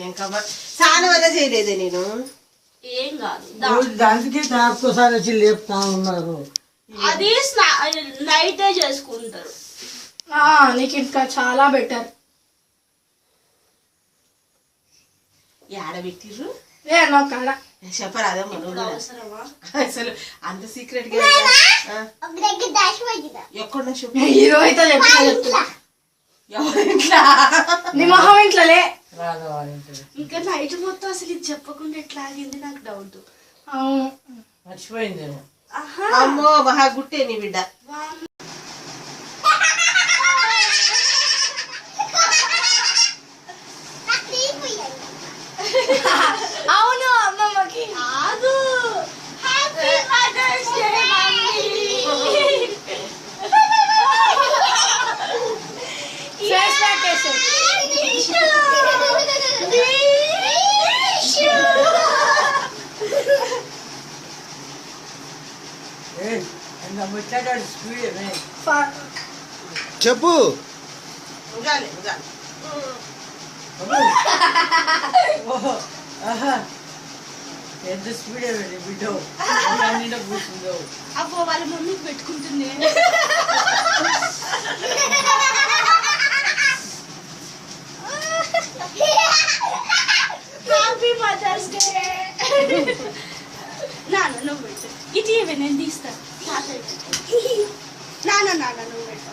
ఏం కబర్ చాలా వల్ల చేయలేదే నేను. ఏం కాదు దానికి దానికోసారి వచ్చి లేపుతా ఉన్నారు. అది నైటే చేసుకుంటారు. నీకు ఇంకా చాలా బెటర్. ఏడబెట్టిర్రు ఏనో కాడ చెప్పరాదా అవసరమా అసలు అంత సీక్రెట్ గా ఎక్కడ హీరో అయితే చెప్తా ఎవరింట్లా నీ మొహం ఇంట్లోలే ఇంకా నైట్ మొత్తం అసలు ఇది చెప్పకుండా ఎట్లా ఆగింది నాకు డౌట్. అవును మర్చిపోయిందేమో. అమ్మో మహా గుట్టే నీ బిడ్డ. అవును అమ్మమ్మకి కాదు. Happy mother's day face pack వేసే చెప్పు. ఉండాలి ఉండాలి. ఎంత స్పీడ్ బిడ్డో కూర్చుందో. అబ్బో వాళ్ళ మమ్మీకి పెట్టుకుంటుంది. Happy mother's day. నాన్న నువ్వు పెట్టు. ఇది ఇవి నేను తీస్తా. నాన్న నువ్వు పెట్టు.